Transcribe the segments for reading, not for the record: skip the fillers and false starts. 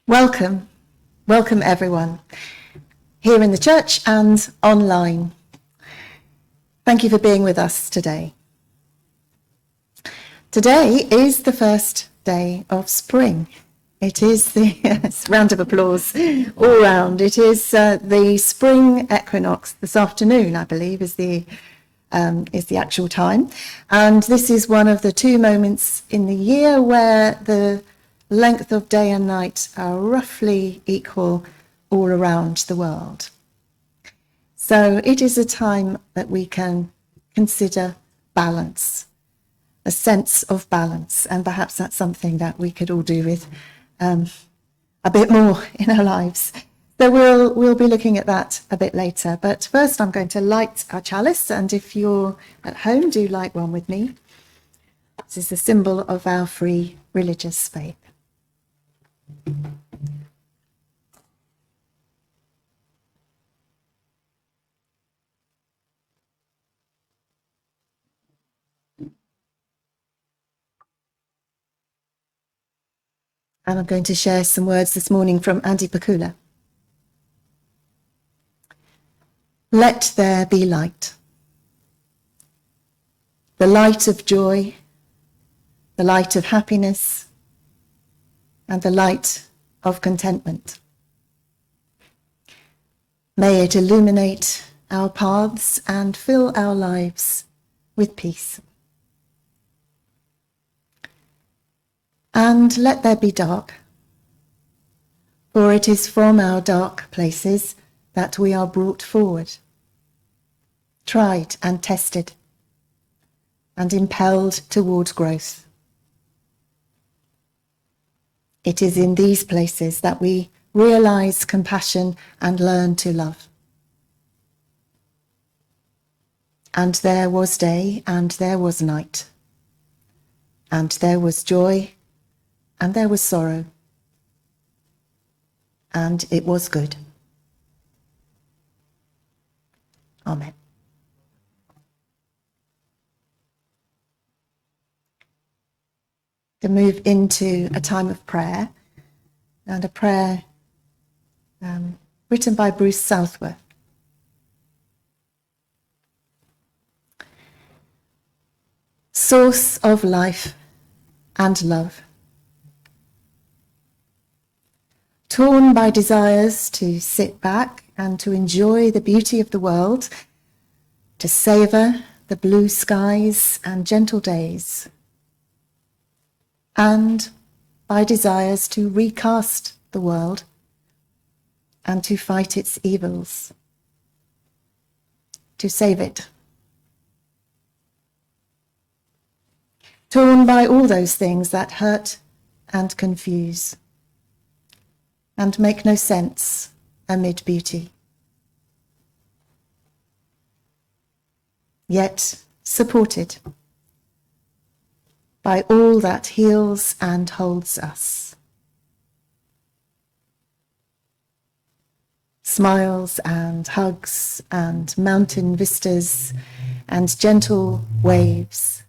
Welcome everyone, here in the church and online. Thank you for being with us today. Today is the first day of spring. It is the round of applause all round. It is the spring equinox this afternoon, I believe, is the actual time. And this is one of the two moments in the year where the length of day and night are roughly equal all around the world. So it is a time that we can consider balance, a sense of balance, and perhaps that's something that we could all do with a bit more in our lives. So we'll be looking at that a bit later. But first I'm going to light our chalice, and if you're at home, do light one with me. This is the symbol of our free religious faith. And I'm going to share some words this morning from Andy Pakula. Let there be light. The light of joy, the light of happiness, and the light of contentment. May it illuminate our paths and fill our lives with peace. And let there be dark, for it is from our dark places that we are brought forward, tried and tested, and impelled towards growth. It is in these places that we realize compassion and learn to love. And there was day, and there was night, and there was joy, and there was sorrow, and it was good. Amen. To move into a time of prayer, and a prayer written by Bruce Southworth. Source of life and love. Torn by desires to sit back and to enjoy the beauty of the world, to savour the blue skies and gentle days, and by desires to recast the world and to fight its evils, to save it. Torn by all those things that hurt and confuse and make no sense amid beauty. Yet supported by all that heals and holds us. Smiles and hugs and mountain vistas and gentle waves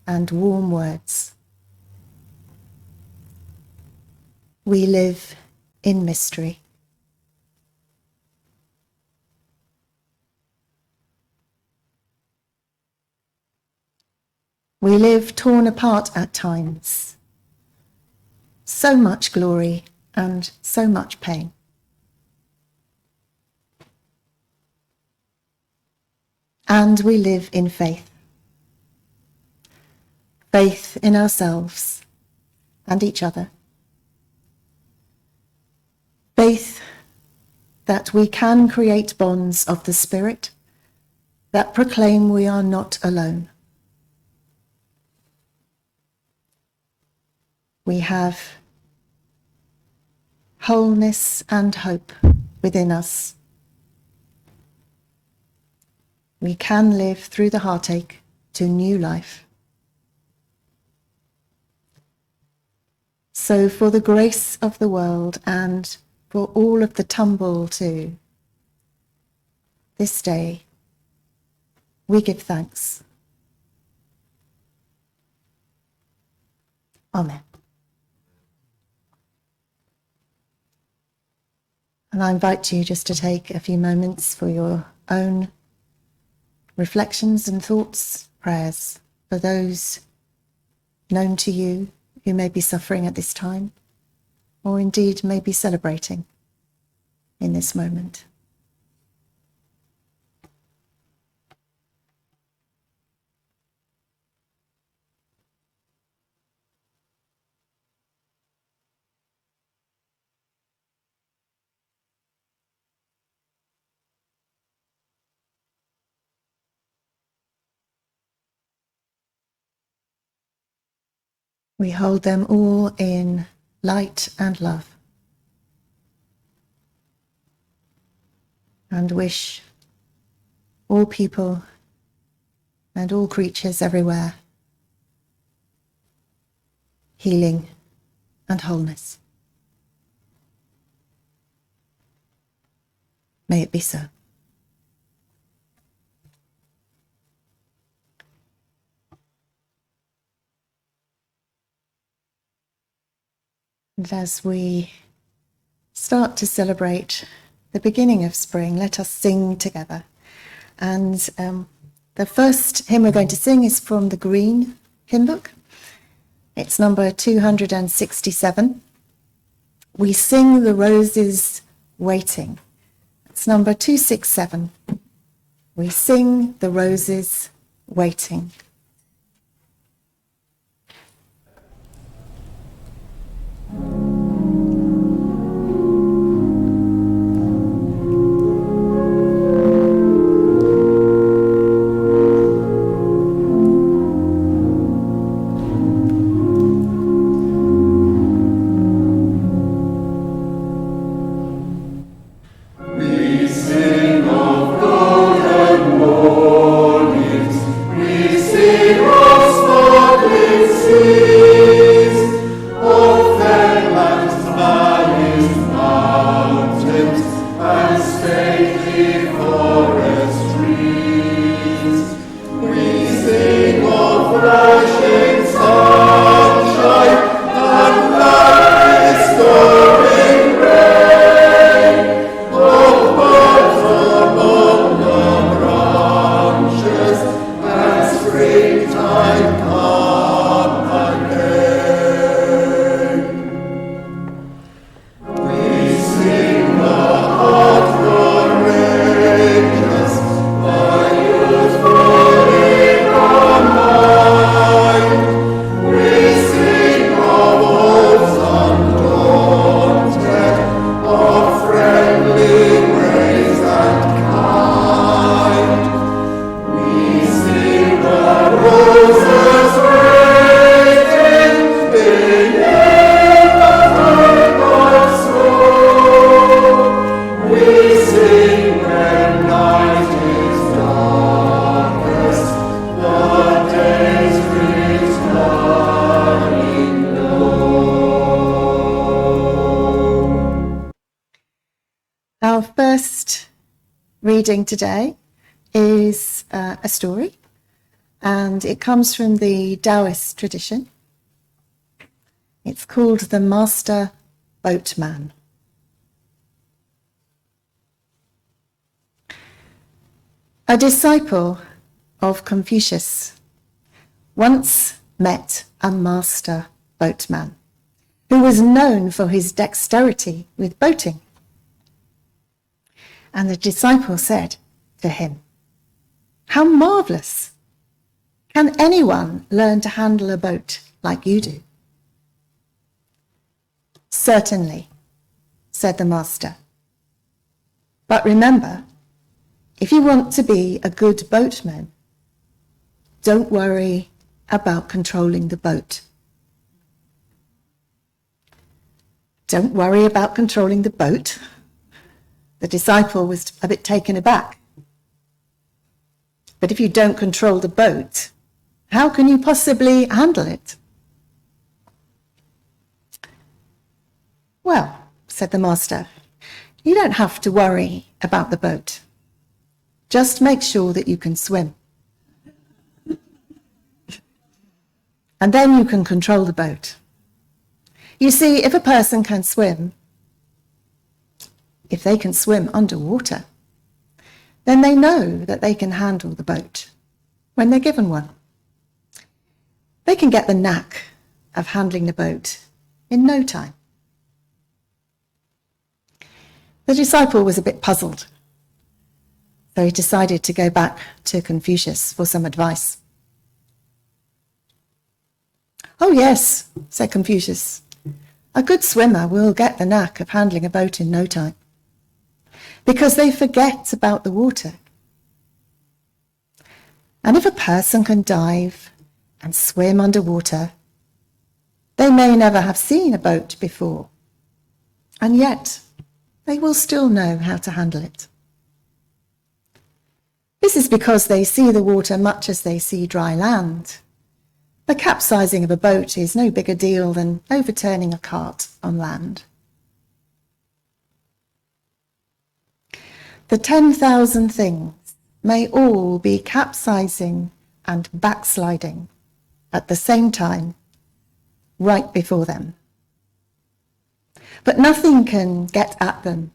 and warm words. We live in mystery. We live torn apart at times. So much glory and so much pain. And we live in faith. Faith in ourselves and each other. Faith that we can create bonds of the Spirit that proclaim we are not alone. We have wholeness and hope within us. We can live through the heartache to new life. So for the grace of the world and for all of the tumble too, this day we give thanks. Amen. And I invite you just to take a few moments for your own reflections and thoughts, prayers for those known to you who may be suffering at this time, or indeed may be celebrating in this moment. We hold them all in light and love, and wish all people and all creatures everywhere healing and wholeness. May it be so. And as we start to celebrate the beginning of spring, let us sing together. And the first hymn we're going to sing is from the Green hymn book. It's number 267. We sing the roses waiting. It's number 267. We sing the roses waiting. Our first reading today is a story, and it comes from the Taoist tradition. It's called The Master Boatman. A disciple of Confucius once met a master boatman who was known for his dexterity with boating. And the disciple said to him, "How marvelous! Can anyone learn to handle a boat like you do?" "Certainly," said the master. "But remember, if you want to be a good boatman, don't worry about controlling the boat." Don't worry about controlling the boat? The disciple was a bit taken aback. But if you don't control the boat, how can you possibly handle it? "Well," said the master, "you don't have to worry about the boat. Just make sure that you can swim. And then you can control the boat. You see, if a person can swim, if they can swim underwater, then they know that they can handle the boat when they're given one. They can get the knack of handling the boat in no time. The disciple was a bit puzzled, so he decided to go back to Confucius for some advice. "Oh yes," said Confucius, "a good swimmer will get the knack of handling a boat in no time, because they forget about the water. And if a person can dive and swim underwater, they may never have seen a boat before, and yet they will still know how to handle it. This is because they see the water much as they see dry land. The capsizing of a boat is no bigger deal than overturning a cart on land. The 10,000 things may all be capsizing and backsliding at the same time, right before them. But nothing can get at them,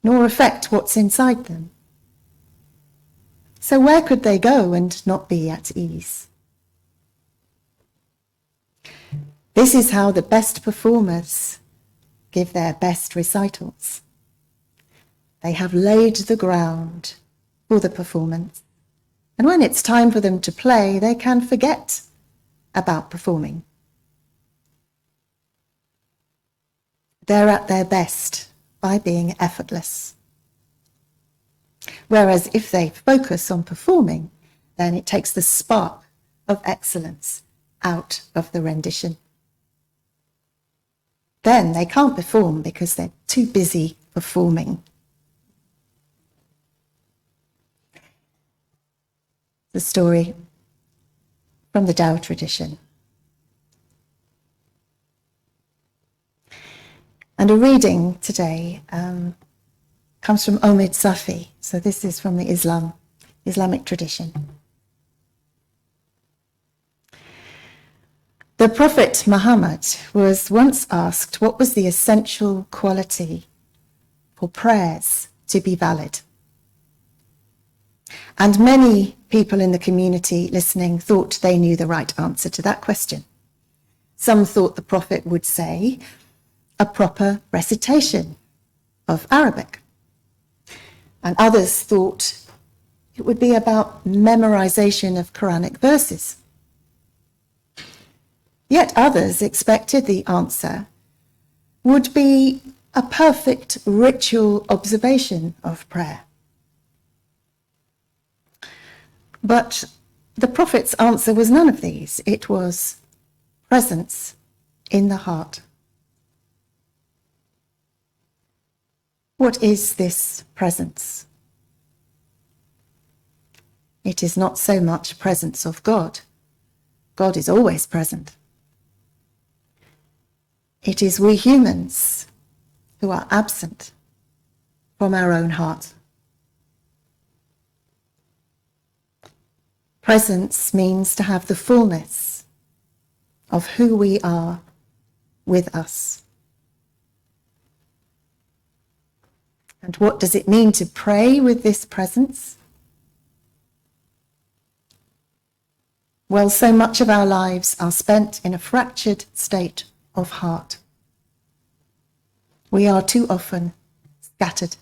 nor affect what's inside them. So where could they go and not be at ease? This is how the best performers give their best recitals. They have laid the ground for the performance, and when it's time for them to play, they can forget about performing. They're at their best by being effortless. Whereas if they focus on performing, then it takes the spark of excellence out of the rendition. Then they can't perform because they're too busy performing. The story from the Tao tradition. And a reading today comes from Omid Safi. So this is from the Islamic tradition. The Prophet Muhammad was once asked what was the essential quality for prayers to be valid. And many people in the community listening thought they knew the right answer to that question. Some thought the Prophet would say a proper recitation of Arabic. And others thought it would be about memorization of Quranic verses. Yet others expected the answer would be a perfect ritual observation of prayer. But the Prophet's answer was none of these. It was presence in the heart. What is this presence? It is not so much presence of God. God is always present. It is we humans who are absent from our own heart. Presence means to have the fullness of who we are with us. And what does it mean to pray with this presence? Well, so much of our lives are spent in a fractured state of heart. We are too often scattered.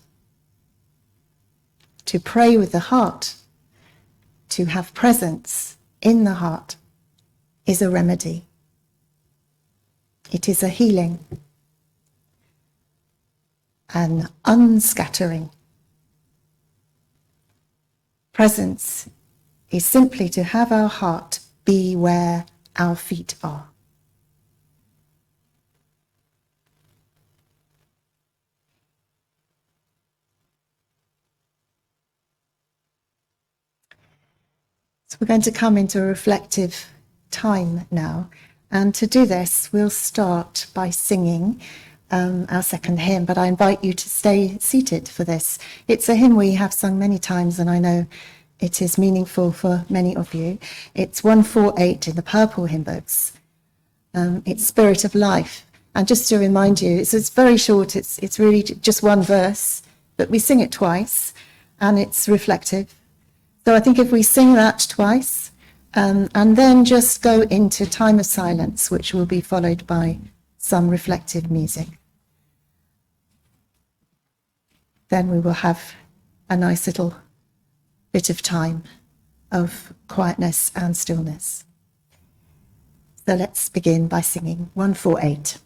To pray with the heart, to have presence in the heart, is a remedy. It is a healing, an unscattering. Presence is simply to have our heart be where our feet are. So we're going to come into a reflective time now. And to do this, we'll start by singing our second hymn, but I invite you to stay seated for this. It's a hymn we have sung many times, and I know it is meaningful for many of you. It's 148 in the purple hymn books. It's Spirit of Life, And just to remind you, it's very short, it's really just one verse, but we sing it twice, and it's reflective. So I think if we sing that twice, and then just go into time of silence, which will be followed by some reflective music, then we will have a nice little bit of time of quietness and stillness. So let's begin by singing 148.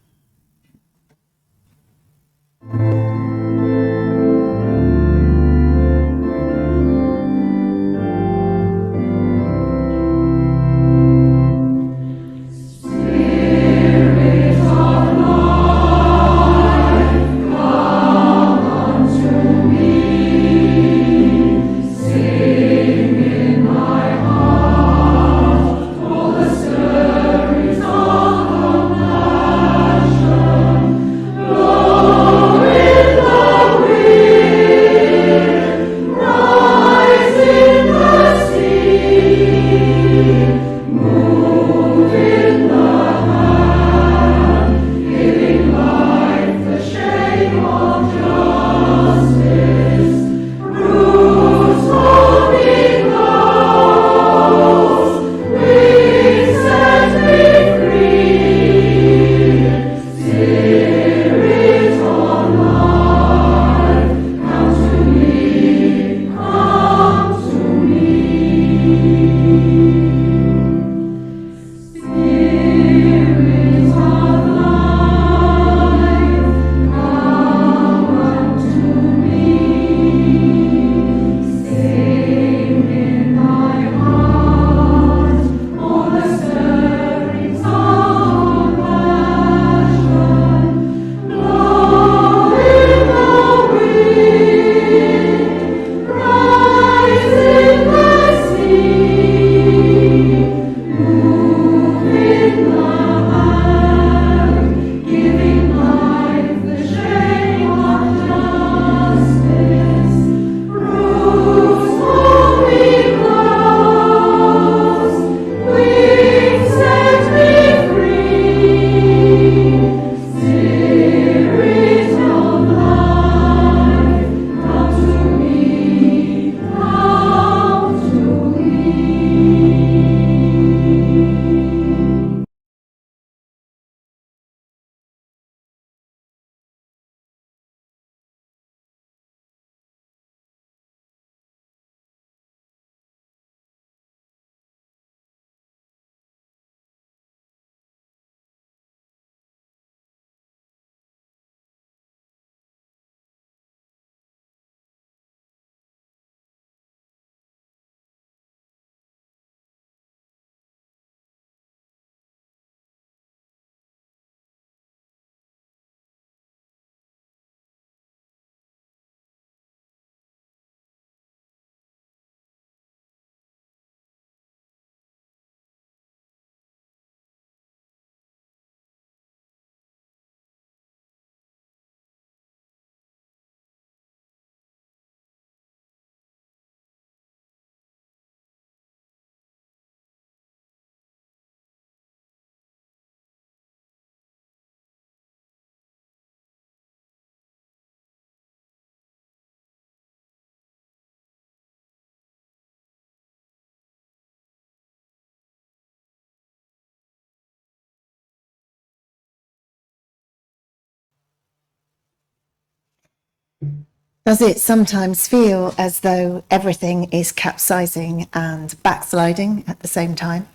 Does it sometimes feel as though everything is capsizing and backsliding at the same time?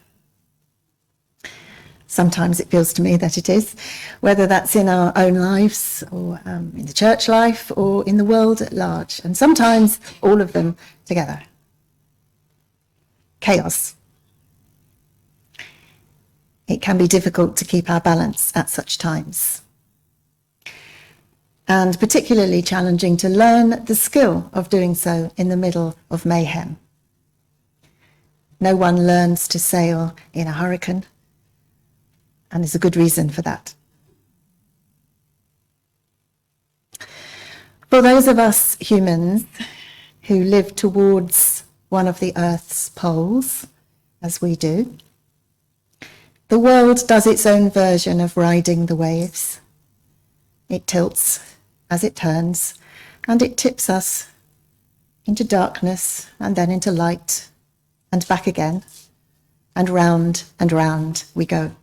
Sometimes it feels to me that it is, whether that's in our own lives or in the church life or in the world at large, and sometimes all of them together. Chaos. It can be difficult to keep our balance at such times, and particularly challenging to learn the skill of doing so in the middle of mayhem. No one learns to sail in a hurricane, and there's a good reason for that. For those of us humans who live towards one of the Earth's poles, as we do, the world does its own version of riding the waves It tilts as it turns, and it tips us into darkness and then into light and back again, and round we go.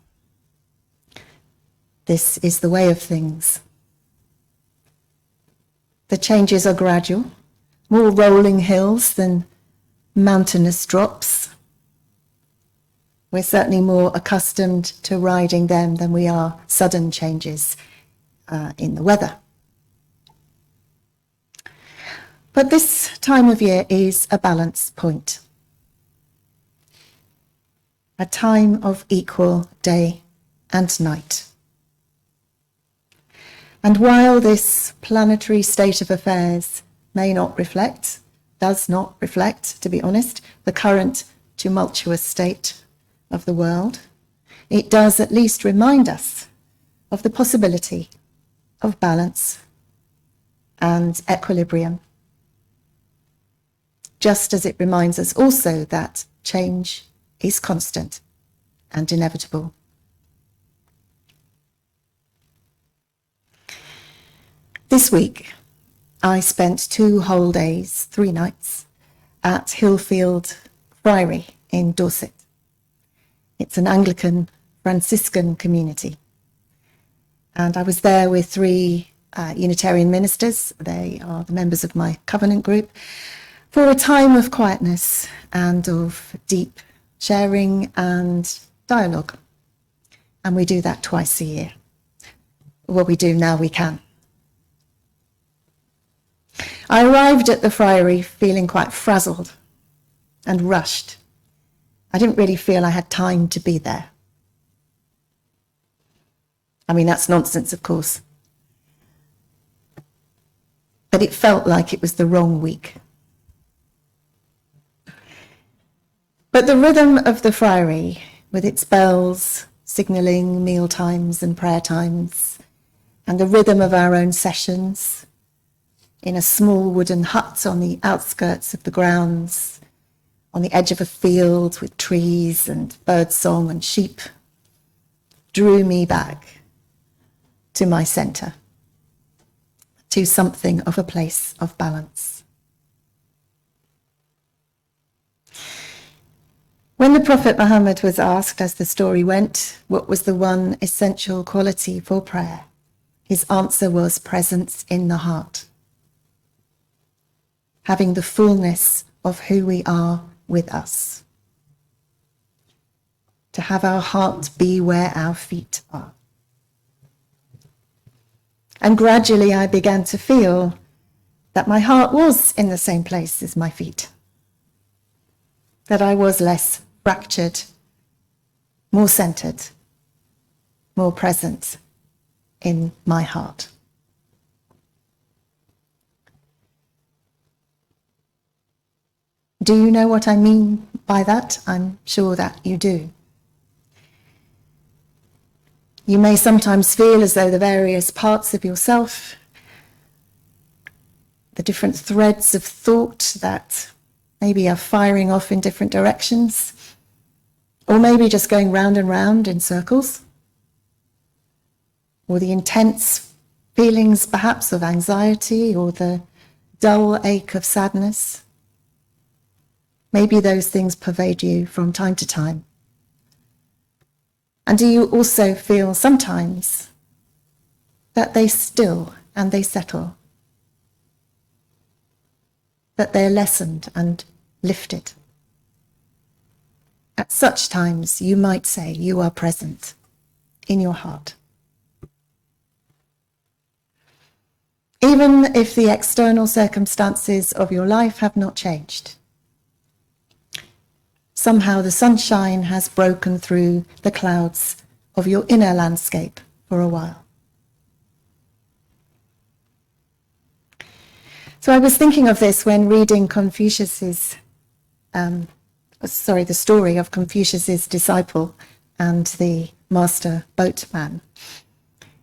This is the way of things. The changes are gradual, more rolling hills than mountainous drops. We're certainly more accustomed to riding them than we are sudden changes in the weather. But this time of year is a balance point, a time of equal day and night. And while this planetary state of affairs may not reflect, does not reflect, to be honest, the current tumultuous state of the world, it does at least remind us of the possibility of balance and equilibrium, just as it reminds us also that change is constant and inevitable. This week, I spent 2 whole days, 3 nights, at Hillfield Friary in Dorset. It's an Anglican Franciscan community. And I was there with 3 Unitarian ministers. They are the members of my covenant group, for a time of quietness and of deep sharing and dialogue. And we do that twice a year. Well, we do now we can. I arrived at the friary feeling quite frazzled and rushed. I didn't really feel I had time to be there. I mean, that's nonsense, of course. But it felt like it was the wrong week. But the rhythm of the friary, with its bells signalling meal times and prayer times, and the rhythm of our own sessions in a small wooden hut on the outskirts of the grounds, on the edge of a field with trees and birdsong and sheep, drew me back to my centre, to something of a place of balance. When the Prophet Muhammad was asked, as the story went, what was the one essential quality for prayer, his answer was presence in the heart, having the fullness of who we are with us, to have our heart be where our feet are. And gradually I began to feel that my heart was in the same place as my feet, that I was less fractured, more centered, more present in my heart. Do you know what I mean by that? I'm sure that you do. You may sometimes feel as though the various parts of yourself, the different threads of thought that maybe are firing off in different directions, or maybe just going round and round in circles, or the intense feelings perhaps of anxiety or the dull ache of sadness. Maybe those things pervade you from time to time. And do you also feel sometimes that they still and they settle, that they're lessened and lifted? At such times, you might say you are present in your heart. Even if the external circumstances of your life have not changed, somehow the sunshine has broken through the clouds of your inner landscape for a while. So I was thinking of this when reading the story of Confucius's disciple and the master boatman,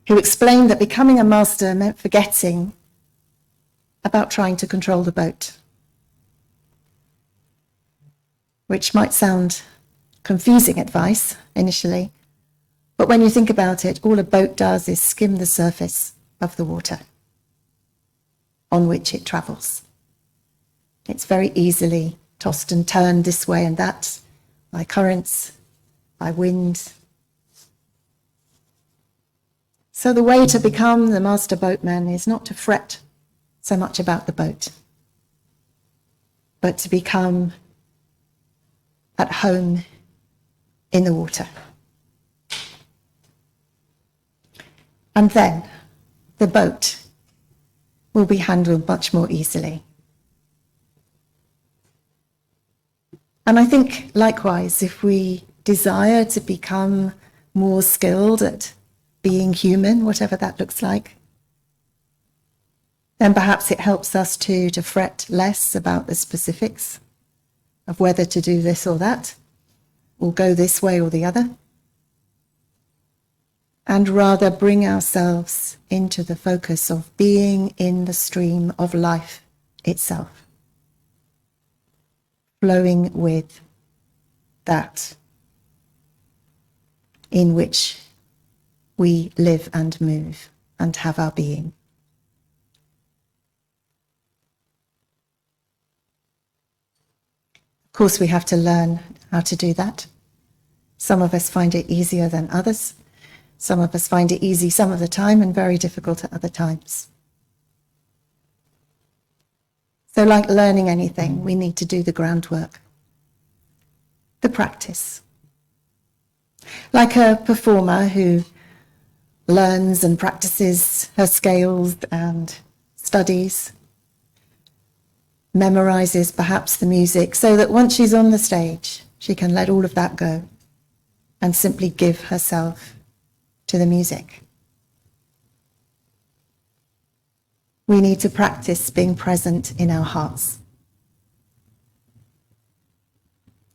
who explained that becoming a master meant forgetting about trying to control the boat, which might sound confusing advice initially, but when you think about it, all a boat does is skim the surface of the water on which it travels. It's very easily tossed and turned this way and that by currents, by wind. So the way to become the master boatman is not to fret so much about the boat, but to become at home in the water. And then the boat will be handled much more easily. And I think, likewise, if we desire to become more skilled at being human, whatever that looks like, then perhaps it helps us to fret less about the specifics of whether to do this or that, or go this way or the other, and rather bring ourselves into the focus of being in the stream of life itself, flowing with that in which we live and move and have our being. Of course, we have to learn how to do that. Some of us find it easier than others. Some of us find it easy some of the time and very difficult at other times. So like learning anything, we need to do the groundwork, the practice. Like a performer who learns and practices her scales and studies, memorizes perhaps the music, so that once she's on the stage, she can let all of that go and simply give herself to the music. We need to practice being present in our hearts,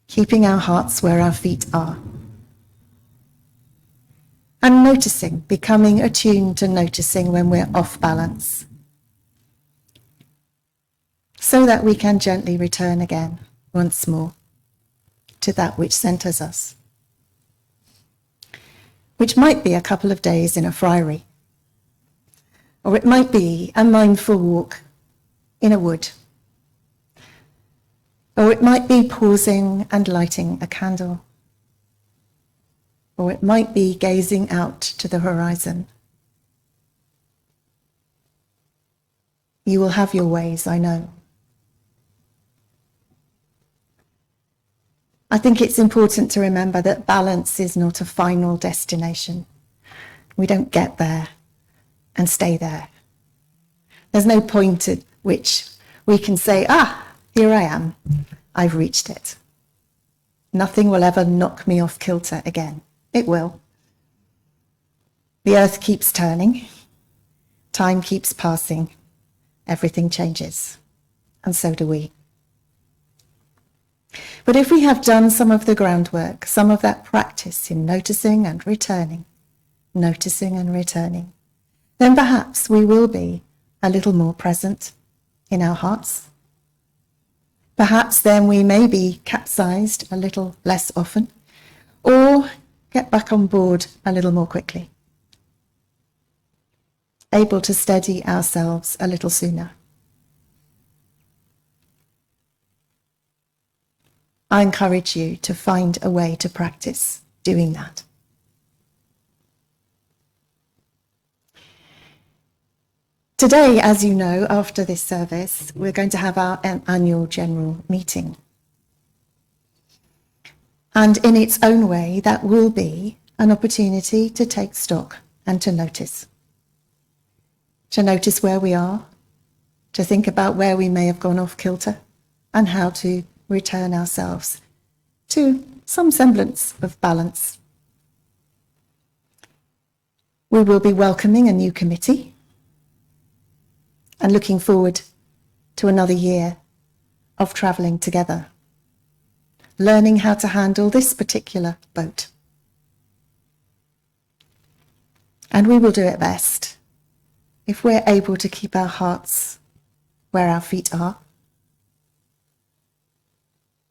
keeping our hearts where our feet are, and noticing, becoming attuned to noticing when we're off balance, so that we can gently return again, once more, to that which centers us, which might be a couple of days in a friary, or it might be a mindful walk in a wood, or it might be pausing and lighting a candle, or it might be gazing out to the horizon. You will have your ways, I know. I think it's important to remember that balance is not a final destination. We don't get there and stay there. There's no point at which we can say, here I am, I've reached it. Nothing will ever knock me off kilter again. It will. The earth keeps turning, time keeps passing, everything changes, and so do we. But if we have done some of the groundwork, some of that practice in noticing and returning, then perhaps we will be a little more present in our hearts. Perhaps then we may be capsized a little less often, or get back on board a little more quickly, able to steady ourselves a little sooner. I encourage you to find a way to practice doing that. Today, as you know, after this service, we're going to have our annual general meeting. And in its own way, that will be an opportunity to take stock and to notice. To notice where we are, to think about where we may have gone off kilter, and how to return ourselves to some semblance of balance. We will be welcoming a new committee and looking forward to another year of travelling together, learning how to handle this particular boat. And we will do it best if we're able to keep our hearts where our feet are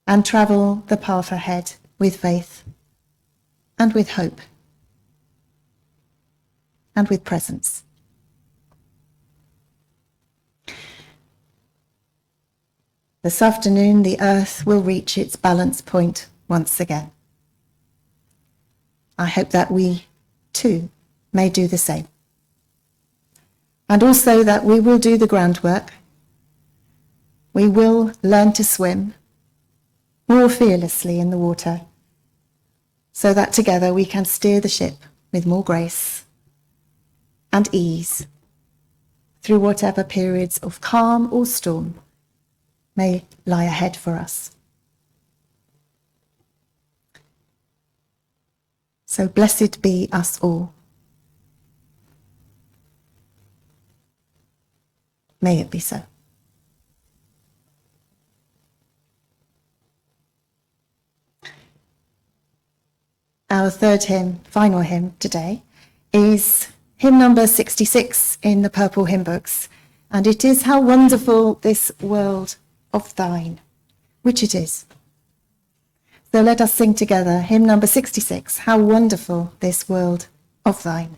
and travel the path ahead with faith and with hope and with presence. This afternoon, the earth will reach its balance point once again. I hope that we, too, may do the same. And also that we will do the groundwork. We will learn to swim more fearlessly in the water, so that together we can steer the ship with more grace and ease through whatever periods of calm or storm may lie ahead for us. So blessed be us all. May it be so. Our third hymn, final hymn today, is hymn number 66 in the purple hymn books, and it is How Wonderful This World of Thine, which it is. So let us sing together hymn number 66, How Wonderful This World of Thine.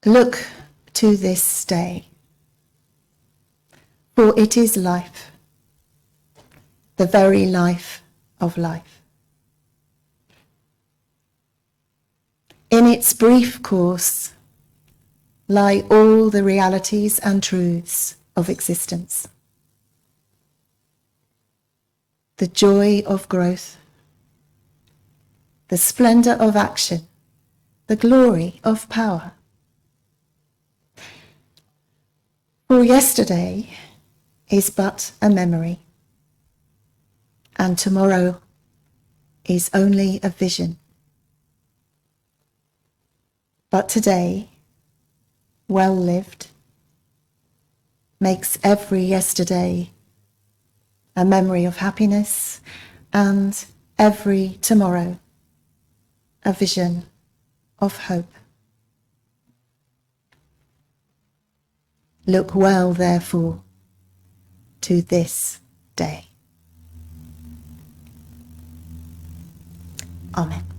Look to this day, for it is life, the very life of life. In its brief course lie all the realities and truths of existence. The joy of growth, the splendor of action, the glory of power. For yesterday is but a memory, and tomorrow is only a vision. But today, well lived, makes every yesterday a memory of happiness, and every tomorrow a vision of hope. Look well, therefore, to this day. Amen.